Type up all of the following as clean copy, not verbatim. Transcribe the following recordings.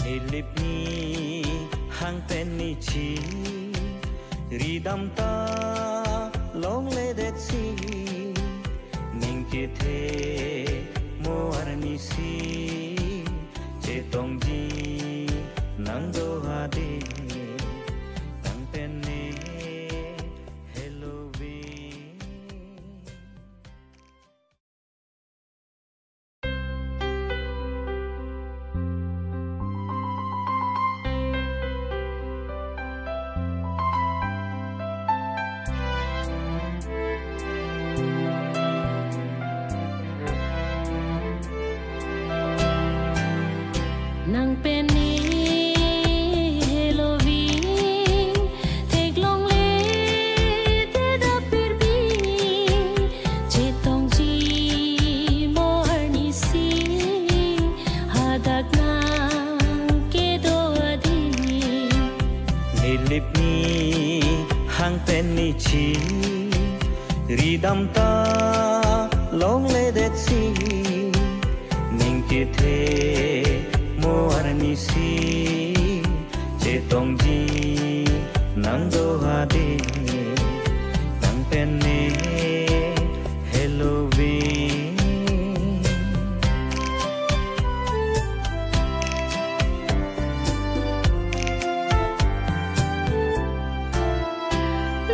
Lilipni hang penni chi ridam ta long le det si ning ki the mo arni si che tong ji nang do ha de nang penni hello vi nang penny Halloween take long le te da pirbi che tong ji more ni si hadak nang ke do adi Lilipni hang penni chi ridam ta long le det si ning ki the mo arni si che tong ji nang do ha de nang penni hello vi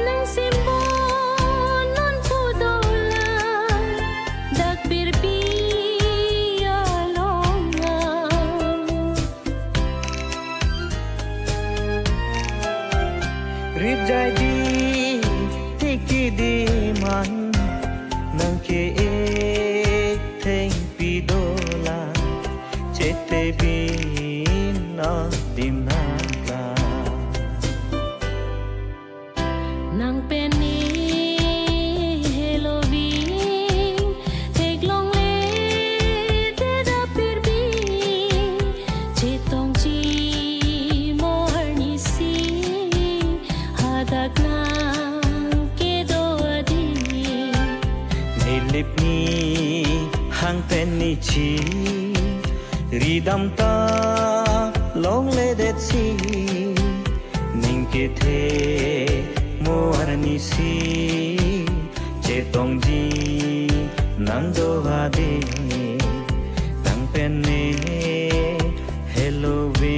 nang simbo non pu do la dak pirbi rip jai di tiki di man nang ke e theng pi do la chete bin na dim na la nang penny Halloween take long le te da pirbi che tong ji more ni si hadak nang ke do adi Lilipni hang penni chi ridam ta long le det si ning ke the mo arni si che tong ji nang do ha de nang penni hello vi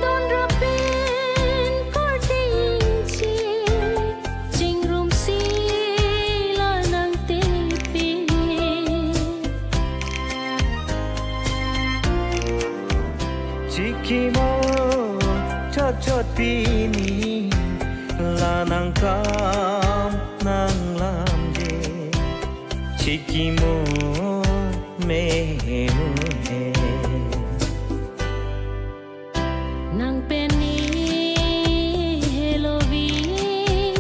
don rapin korting chi jing room si la nang te pi chiki mo chot chot pi ni la nang kam nang lam je chiki mo me he nang penny Halloween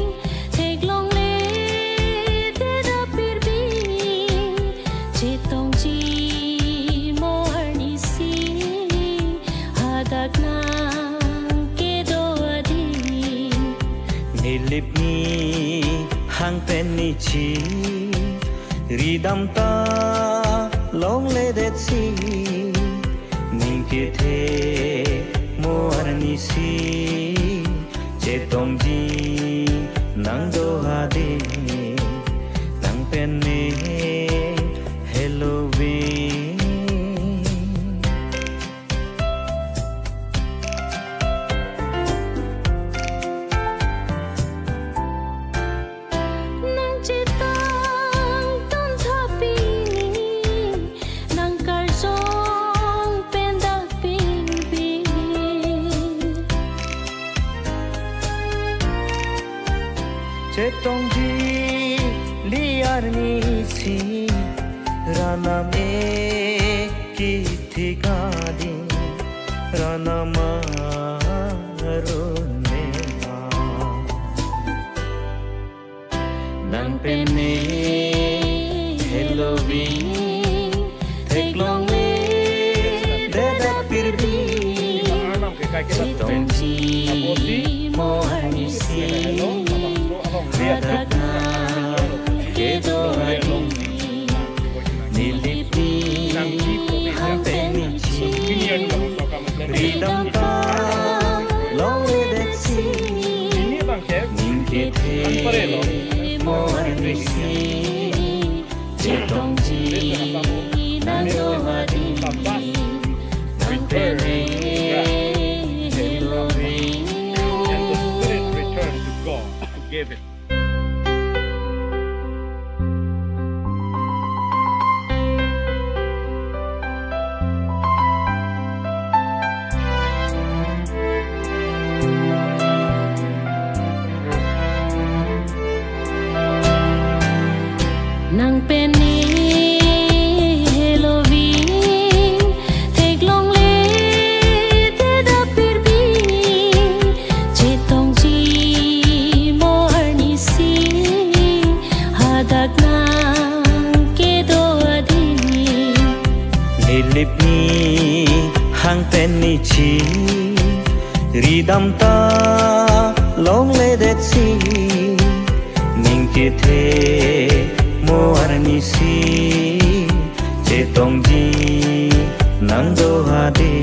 take long le te da pirbi che tong ji more ni si hadak nang ke do adi Lilipni hang penni chi ridam ta long le det si ning ki the mo arni si che tong ji nang do ha de nang penni hello vi nang chitang ton thapi nang kar song pen da pin pi che tong ji li arni si rana me ki thi ga di rana ma ro ne ma nang penni Halloween take long le de da pirbi tông chi mô ani si hadak na kedo adi nilipi hanteni chi ridam ta long ledeksi ningkete mo ani si cetong chi nando adi nang pere Give it. Nang penny Halloween take long le te da pirbi chetong chi mo arni si hadak nang kedo adi nilip ni hang penny chi ridam ta long le det si ning kithe mo arni si cetong ji nang do ha de